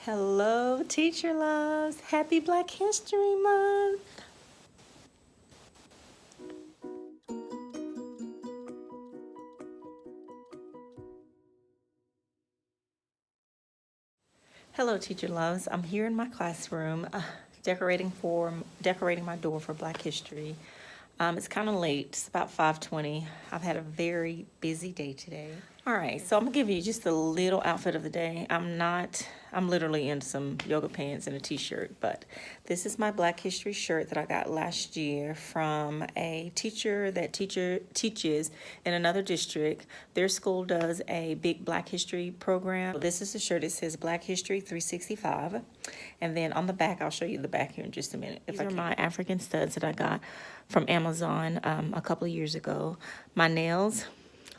Hello, teacher loves. Happy Black History Month. Hello, teacher loves. I'm here in my classroom decorating my door for Black History. It's kind of late. It's about 5:20. I've had a very busy day today. All right, so I'm gonna give you just a little outfit of the day. I'm literally in some yoga pants and a t-shirt, but this is my Black History shirt that I got last year from a teacher that teaches in another district. Their school does a big Black History program. This is the shirt. It says Black History 365. And then on the back, I'll show you the back here in just a minute. These are my African studs that I got from Amazon a couple of years ago. My nails,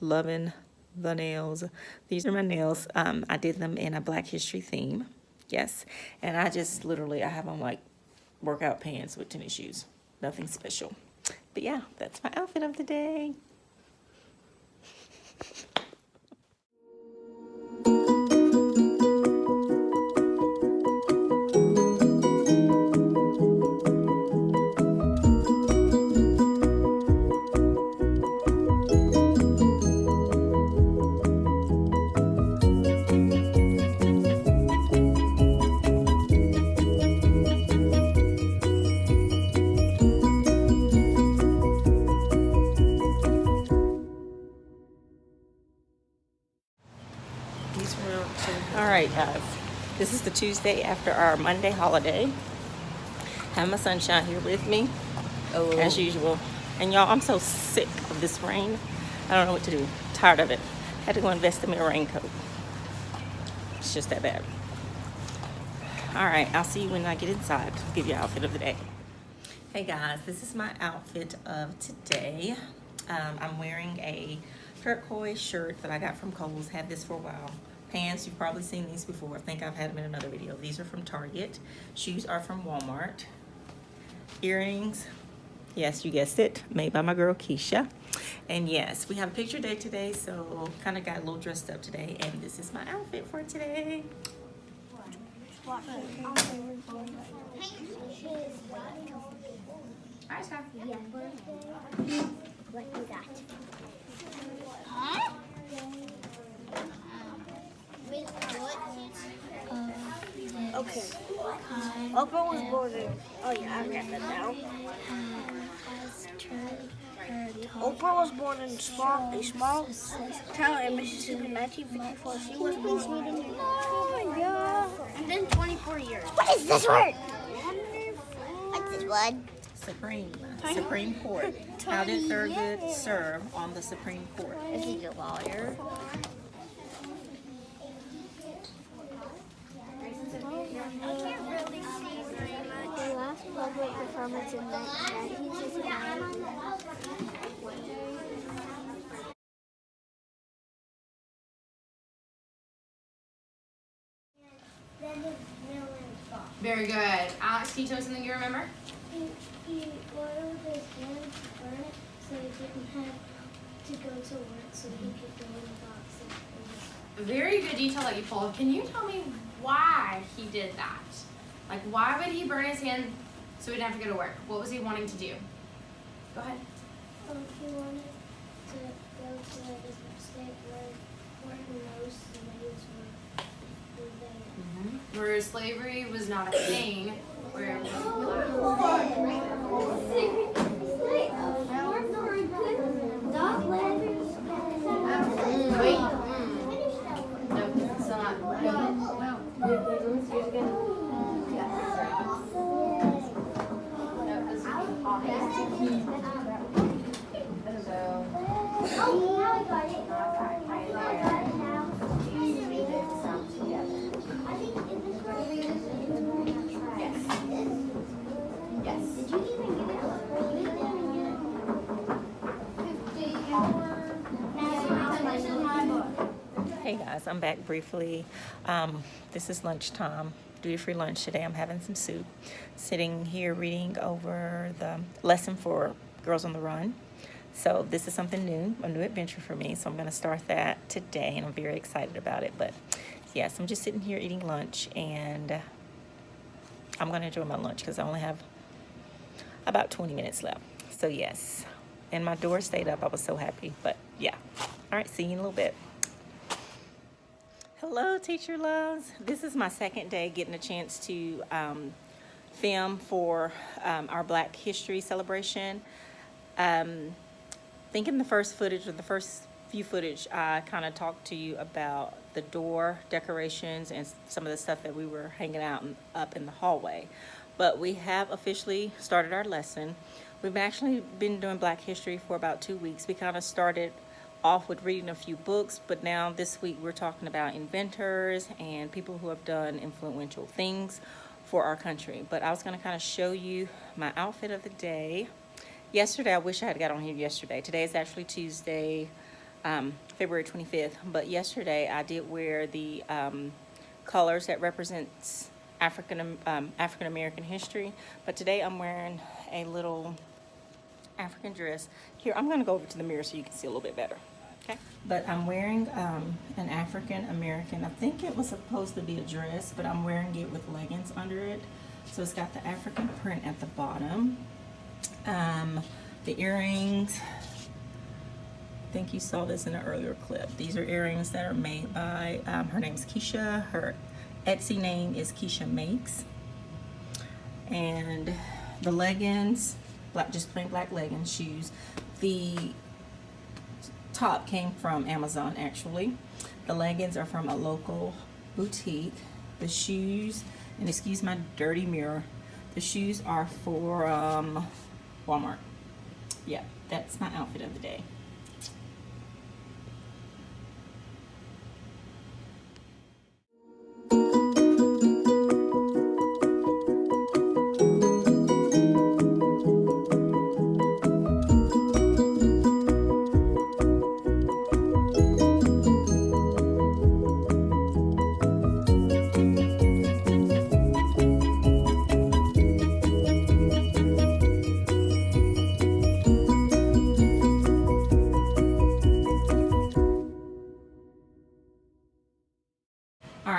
loving the nails. These are my nails. I did them in a Black History theme. Yes. And I have on like workout pants with tennis shoes. Nothing special. But yeah, that's my outfit of the day. All right, guys. This is the Tuesday after our Monday holiday. Have my sunshine here with me, as usual. And y'all, I'm so sick of this rain. I don't know what to do. Tired of it. Had to go invest in me a raincoat. It's just that bad. All right, I'll see you when I get inside. Give you an outfit of the day. Hey guys, this is my outfit of today. I'm wearing a turquoise shirt that I got from Kohl's. Had this for a while. Pants, you've probably seen these before. I think I've had them in another video. These are from Target. Shoes are from Walmart. Earrings, yes, you guessed it, made by my girl Keisha. And yes, we have a picture day today, so kind of got a little dressed up today. And this is my outfit for today. Alright, Scott. Yeah. What you got? Huh? Okay. Apron was born in. Oh yeah, I got that down. Oprah was born in a small town in Mississippi in 1954. She was born. Oh my god. And then 24 years. What is this word? What's this word? Supreme Court. How did Thurgood serve on the Supreme Court? Is he a lawyer? I can't really see very much. The last public performance in 1990. Very good. Alex, can you tell me something you remember? He oiled his hands to burn it so he didn't have to go to work so he could go in the box. Very good detail that you pulled. Can you tell me why he did that? Like, why would he burn his hand so he didn't have to go to work? What was he wanting to do? Go ahead. He wanted to go to a state where most slaves were there. Where slavery was not a thing, where it was Hey guys, I'm back briefly. This is lunchtime, duty-free lunch today. I'm having some soup, sitting here reading over the lesson for Girls on the Run. So this is something new, a new adventure for me. So I'm going to start that today, and I'm very excited about it. But yes, I'm just sitting here eating lunch, and I'm going to enjoy my lunch because I only have about 20 minutes left. So yes, and my door stayed up. I was so happy, but yeah. All right, see you in a little bit. Hello, teacher loves. This is my second day getting a chance to film for our Black History celebration. Thinking the first footage, or the first few footage, I kind of talked to you about the door decorations and some of the stuff that we were hanging out up in the hallway. But we have officially started our lesson. We've actually been doing Black History for about 2 weeks. We kind of started off with reading a few books, but now this week we're talking about inventors and people who have done influential things for our country. But I was going to kind of show you my outfit of the day. Yesterday, I wish I had got on here yesterday. Today is actually Tuesday, February 25th. But yesterday, I did wear the colors that represents African American history. But today, I'm wearing a little African dress. Here, I'm going to go over to the mirror so you can see a little bit better. Okay. But I'm wearing an African American. I think it was supposed to be a dress, but I'm wearing it with leggings under it. So it's got the African print at the bottom. The earrings, I think you saw this in an earlier clip. These are earrings that are made by, her name's Keisha. Her Etsy name is Keisha Makes. And the leggings, just plain black leggings, shoes. The top came from Amazon, actually. The leggings are from a local boutique. The shoes, and excuse my dirty mirror, the shoes are for Walmart. Yeah, that's my outfit of the day.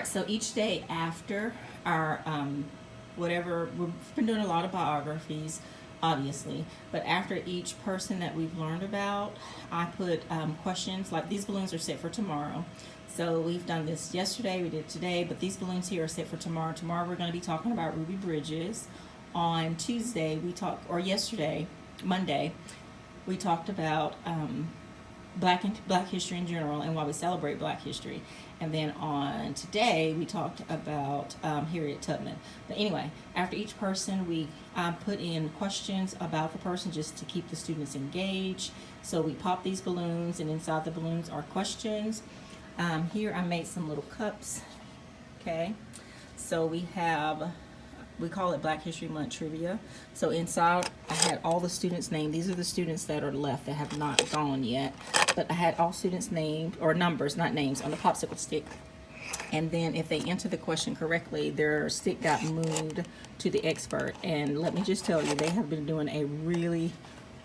So each day after our whatever, we've been doing a lot of biographies, obviously, but after each person that we've learned about, I put questions. Like these balloons are set for tomorrow. So we've done this yesterday, we did today, but these balloons here are set for tomorrow. Tomorrow we're going to be talking about Ruby Bridges. On Tuesday yesterday, Monday, we talked about Black history in general and why we celebrate Black history. And then on today, we talked about Harriet Tubman. But anyway, after each person, we put in questions about the person just to keep the students engaged. So we pop these balloons, and inside the balloons are questions. Here I made some little cups. Okay, so we call it Black History Month Trivia. So inside, I had all the students' names. These are the students that are left that have not gone yet. But I had all students' names, or numbers, not names, on the popsicle stick. And then if they answer the question correctly, their stick got moved to the expert. And let me just tell you, they have been doing a really,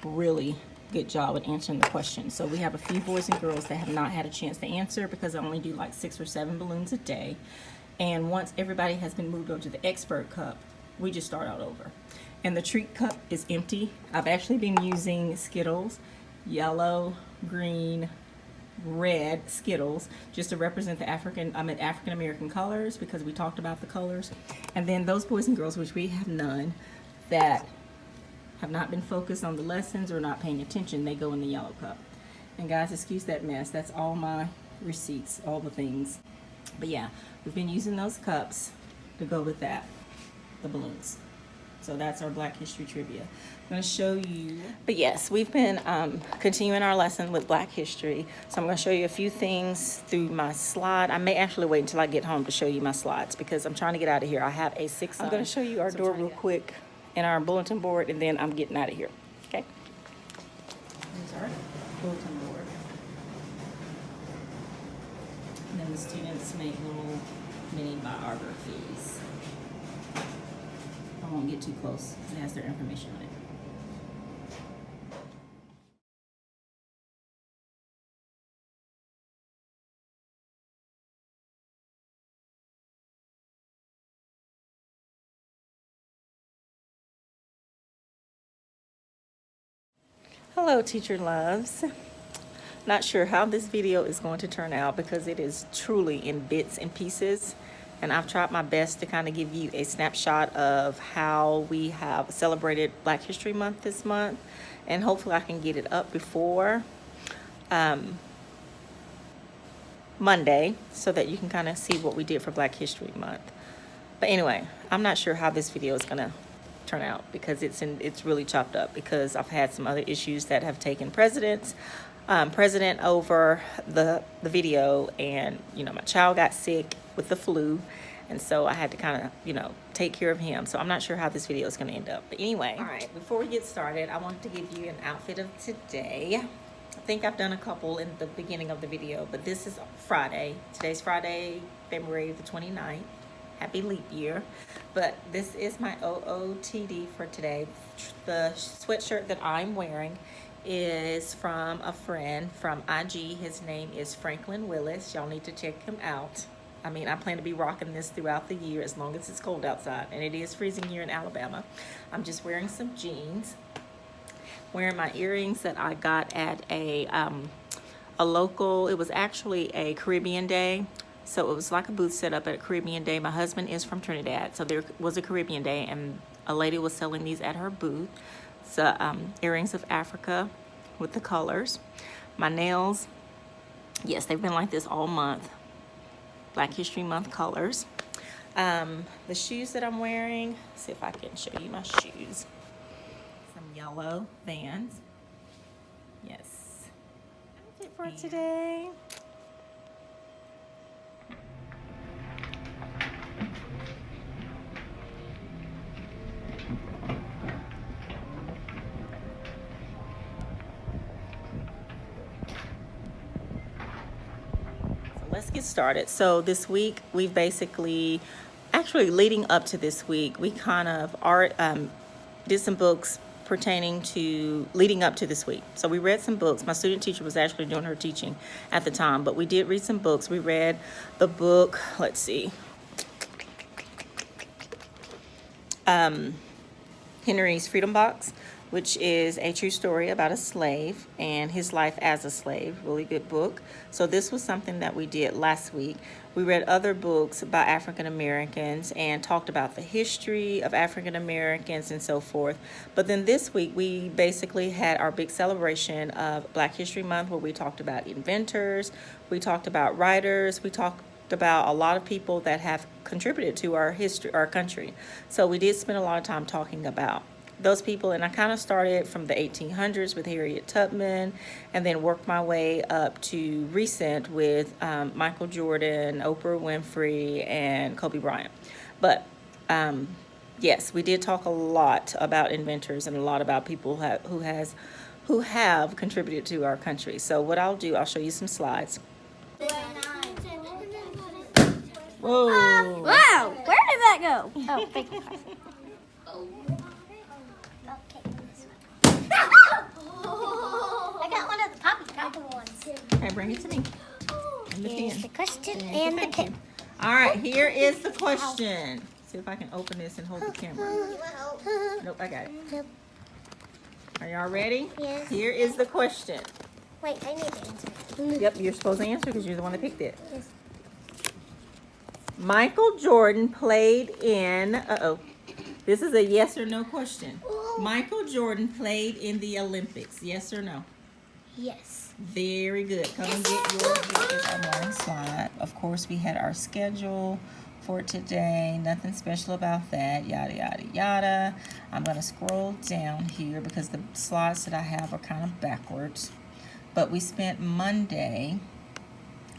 really good job at answering the question. So we have a few boys and girls that have not had a chance to answer because I only do like 6 or 7 balloons a day. And once everybody has been moved over to the expert cup, we just start out over. And the treat cup is empty. I've actually been using Skittles, yellow, green, red Skittles, just to represent the African American colors, because we talked about the colors. And then those boys and girls, which we have none, that have not been focused on the lessons or not paying attention, they go in the yellow cup. And guys, excuse that mess. That's all my receipts, all the things. But yeah, we've been using those cups to go with that, the balloons. So that's our Black History Trivia. I'm going to show you. But yes, we've been continuing our lesson with Black History. So I'm going to show you a few things through my slide. I may actually wait until I get home to show you my slides because I'm trying to get out of here. I have a 6. I'm going to show you our door real quick and our bulletin board, and then I'm getting out of here. Okay? Here's our bulletin board. And then the students make little mini biographies. I won't get too close because it has their information on it. Hello, teacher loves. Not sure how this video is going to turn out because it is truly in bits and pieces, and I've tried my best to kind of give you a snapshot of how we have celebrated Black History Month this month, and hopefully I can get it up before Monday so that you can kind of see what we did for Black History Month. But anyway, I'm not sure how this video is gonna turn out because it's really chopped up because I've had some other issues that have taken precedent over the video, and my child got sick with the flu, and so I had to kind of take care of him. So I'm not sure how this video is going to end up. But anyway, all right, before we get started, I wanted to give you an outfit of today. I think I've done a couple in the beginning of the video, but this is Friday. Today's Friday, February the 29th. Happy leap year. But this is my OOTD for today. The sweatshirt that I'm wearing is from a friend from IG. His name is Franklin Willis. Y'all need to check him out. I mean, I plan to be rocking this throughout the year as long as it's cold outside, and it is freezing here in Alabama. I'm just wearing some jeans, wearing my earrings that I got at a local, it was actually a Caribbean day. So it was like a booth set up at a Caribbean day. My husband is from Trinidad, so there was a Caribbean day, and a lady was selling these at her booth. So earrings of Africa with the colors. My nails, yes, they've been like this all month. Black History Month colors. The shoes that I'm wearing, see if I can show you my shoes. Some yellow Vans. Yes. Outfit for today. Let's get started. So this week we've basically, actually leading up to this week, we kind of did some books pertaining to leading up to this week. So we read some books. My student teacher was actually doing her teaching at the time, but we did read some books. We read the book, let's see, Henry's Freedom Box, which is a true story about a slave and his life as a slave. Really good book. So this was something that we did last week. We read other books by African Americans and talked about the history of African Americans and so forth. But then this week we basically had our big celebration of Black History Month, where we talked about inventors, we talked about writers, we talked about a lot of people that have contributed to our history, our country. So we did spend a lot of time talking about those people, and I kind of started from the 1800s with Harriet Tubman, and then worked my way up to recent with Michael Jordan, Oprah Winfrey, and Kobe Bryant. But yes, we did talk a lot about inventors and a lot about people who have contributed to our country. So what I'll do, I'll show you some slides. Whoa! Wow, where did that go? Oh, thank you. I got one of the poppy ones. Okay, bring it to me. And the Here's pen. the question and the tip. All right, here is the question. See if I can open this and hold the camera. Nope, I got it. Are y'all ready? Yes. Here is the question. Wait, I need to answer. Yep, you're supposed to answer because you're the one that picked it. Yes. Michael Jordan played in, this is a yes or no question. Michael Jordan played in the Olympics, yes or no? Yes. Very good. Come and get yours. This is our morning slide. Of course, we had our schedule for today. Nothing special about that. Yada, yada, yada. I'm going to scroll down here because the slides that I have are kind of backwards. But we spent Monday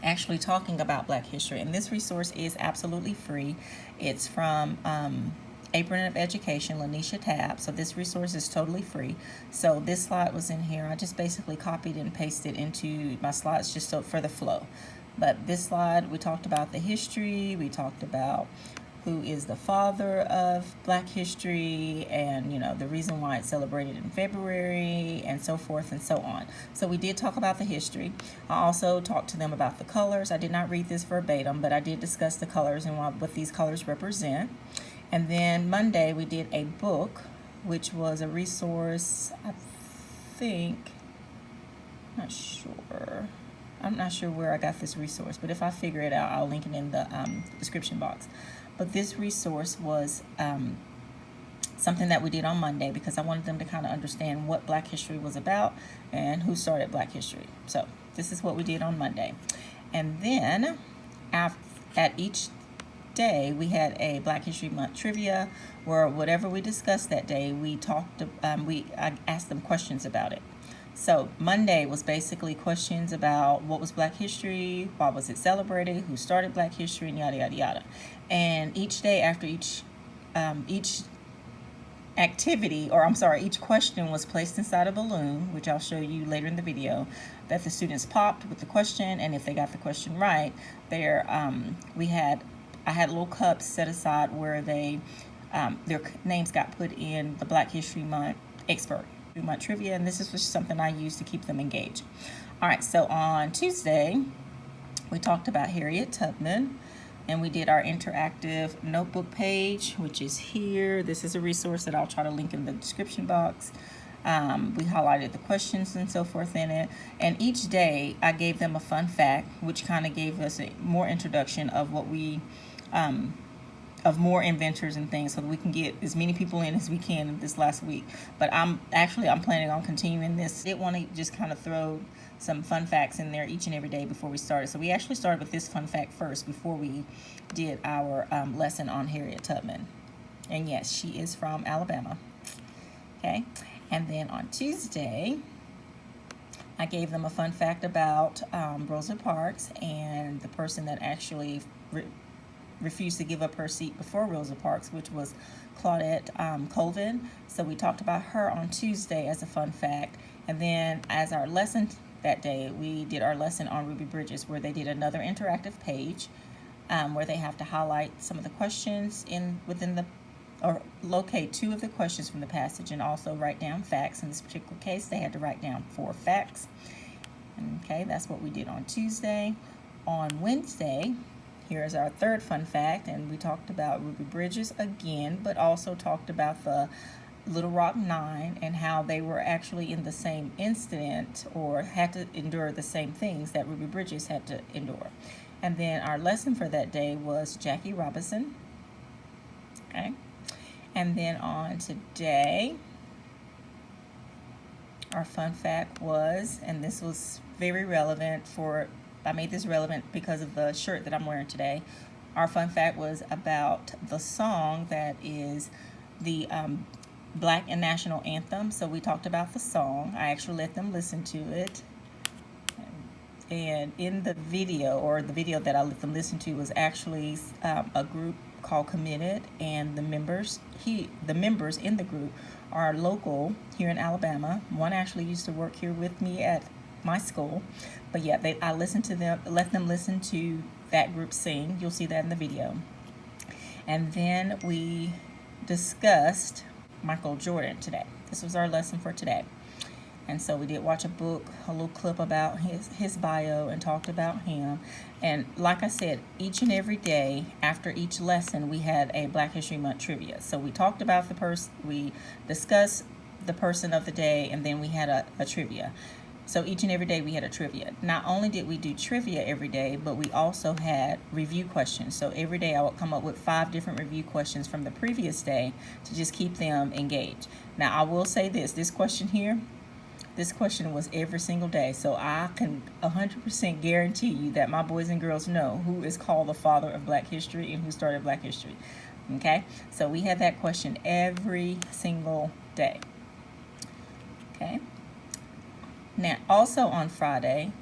actually talking about Black history, and this resource is absolutely free. It's from Apron of Education, Lanisha Tab. So this resource is totally free. So this slide was in here. I just basically copied and pasted into my slides just so for the flow. But this slide, we talked about the history. We talked about who is the father of Black history, and the reason why it's celebrated in February, and so forth and so on. So we did talk about the history. I also talked to them about the colors. I did not read this verbatim, but I did discuss the colors and what these colors represent. And then Monday we did a book, which was a resource, I think I'm not sure where I got this resource, but if I figure it out, I'll link it in the description box. But this resource was something that we did on Monday because I wanted them to kind of understand what Black history was about and who started Black history. So this is what we did on Monday. And then at each day we had a Black History Month trivia where whatever we discussed that day, I asked them questions about it. So Monday was basically questions about what was Black history, why was it celebrated, who started Black history, and yada yada yada. And each day after each each question was placed inside a balloon, which I'll show you later in the video, that the students popped with the question, and if they got the question right, I had little cups set aside where their names got put in the Black History Month Month trivia, and this is just something I use to keep them engaged. All right, so on Tuesday, we talked about Harriet Tubman, and we did our interactive notebook page, which is here. This is a resource that I'll try to link in the description box. We highlighted the questions and so forth in it, and each day I gave them a fun fact, which kind of gave us a more introduction of what we of more inventors and things, so that we can get as many people in as we can this last week. But I'm planning on continuing this. I did want to just kind of throw some fun facts in there each and every day before we started. So we actually started with this fun fact first before we did our lesson on Harriet Tubman. And yes, she is from Alabama. Okay, and then on Tuesday, I gave them a fun fact about Rosa Parks and the person that actually refused to give up her seat before Rosa Parks, which was Claudette Colvin. So we talked about her on Tuesday as a fun fact. And then as our lesson that day, we did our lesson on Ruby Bridges, where they did another interactive page where they have to highlight some of the questions or locate 2 of the questions from the passage and also write down facts. In this particular case, they had to write down 4 facts. Okay, that's what we did on Tuesday. On Wednesday, here's our third fun fact, and we talked about Ruby Bridges again, but also talked about the Little Rock Nine and how they were actually in the same incident or had to endure the same things that Ruby Bridges had to endure. And then our lesson for that day was Jackie Robinson. Okay. And then on today, our fun fact was, and this was very relevant I made this relevant because of the shirt that I'm wearing today. Our fun fact was about the song that is the Black and National Anthem. So we talked about the song. I actually let them listen to it. And in the video, or the video that I let them listen to, was actually a group called Committed, and the members in the group are local here in Alabama. One actually used to work here with me at my school, but yeah, I listened to them, let them listen to that group sing. You'll see that in the video. And then we discussed Michael Jordan today. This was our lesson for today. And so we did watch a little clip about his bio and talked about him. And like I said, each and every day after each lesson, we had a Black History Month trivia. So we talked about we discussed the person of the day, and then we had a trivia. So each and every day we had a trivia. Not only did we do trivia every day, but we also had review questions. So every day I would come up with 5 different review questions from the previous day to just keep them engaged. Now I will say this question here, this question was every single day. So I can 100% guarantee you that my boys and girls know who is called the father of Black history and who started Black history. Okay, so we had that question every single day. Okay. Now, also on Friday,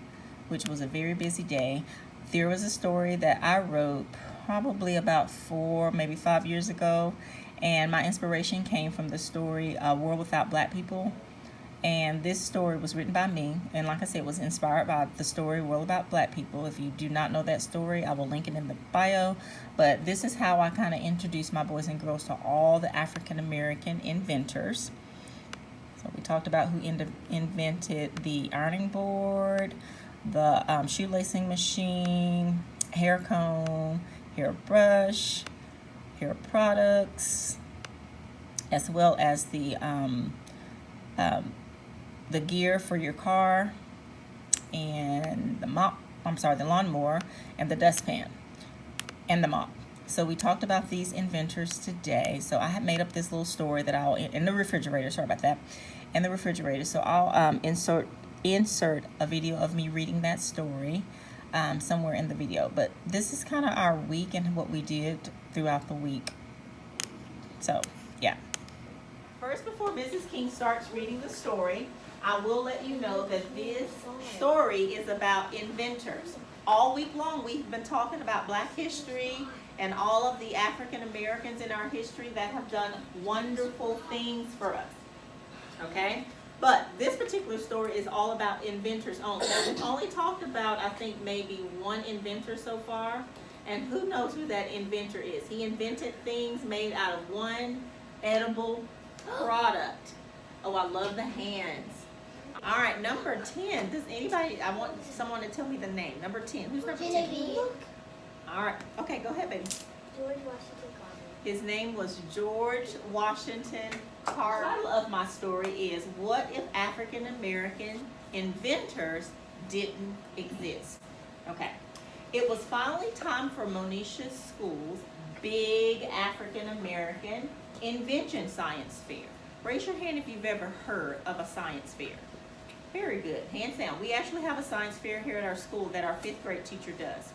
which was a very busy day, there was a story that I wrote probably about 4, maybe 5 years ago, and my inspiration came from the story A World Without Black People. And this story was written by me, and like I said, it was inspired by the story World About Black People. If you do not know that story, I will link it in the bio. But this is how I kind of introduced my boys and girls to all the African American inventors. So we talked about who invented the ironing board, the shoelacing machine, hair comb, hair brush, hair products, as well as the gear for your car, and the lawnmower, and the dustpan, and the mop. So we talked about these inventors today. So I have made up this little story that I'll, in the refrigerator, sorry about that, in the refrigerator. So I'll insert a video of me reading that story somewhere in the video. But this is kind of our week and what we did throughout the week. So, yeah. First, before Mrs. King starts reading the story, I will let you know that this story is about inventors. All week long, we've been talking about Black history and all of the African Americans in our history that have done wonderful things for us. Okay? But this particular story is all about inventors only. Now, we've only talked about, I think, maybe one inventor so far. And who knows who that inventor is? He invented things made out of one edible product. Oh, I love the hands. All right, number 10. Does anybody, I want someone to tell me the name. Number 10. Who's number 10? All right. Okay, go ahead, baby. George Washington Carver. His name was George Washington Carver. The title of my story is, What If African American Inventors Didn't Exist? Okay. It was finally time for Monisha School's big African American invention science fair. Raise your hand if you've ever heard of a science fair. Very good. Hands down. We actually have a science fair here at our school that our 5th grade teacher does.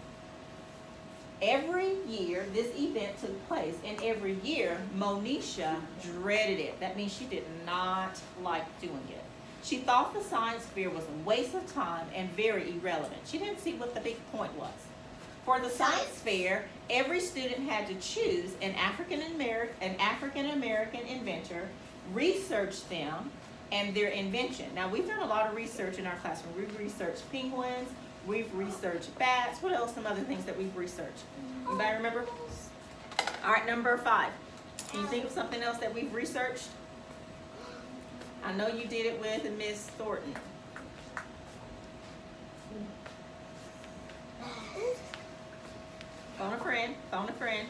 Every year this event took place, and every year Monisha dreaded it. That means she did not like doing it. She thought the science fair was a waste of time and very irrelevant. She didn't see what the big point was. For the science fair, every student had to choose an African American inventor, research them and their invention. Now, we've done a lot of research in our classroom. We've researched penguins, we've researched bats. What else? Some other things that we've researched. Anybody remember? All right, number 5. Can you think of something else that we've researched? I know you did it with Miss Thornton. Phone a friend, phone a friend.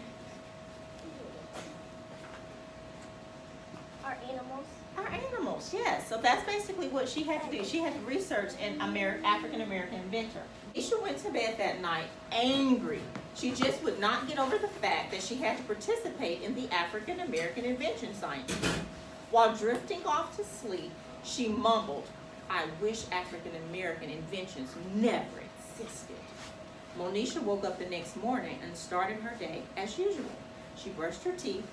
Our animals. Our animals, yes. So that's basically what she had to do. She had to research an African American inventor. Isha went to bed that night angry. She just would not get over the fact that she had to participate in the African American invention science. While drifting off to sleep, she mumbled, "I wish African American inventions never existed." Monisha woke up the next morning and started her day as usual. She brushed her teeth.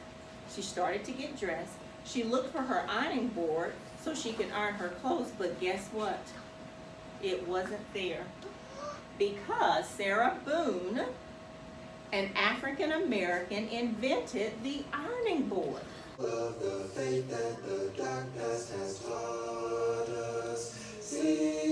She started to get dressed. She looked for her ironing board so she could iron her clothes, but guess what? It wasn't there. Because Sarah Boone, an African American, invented the ironing board. Love the faith that the dark past has taught us. See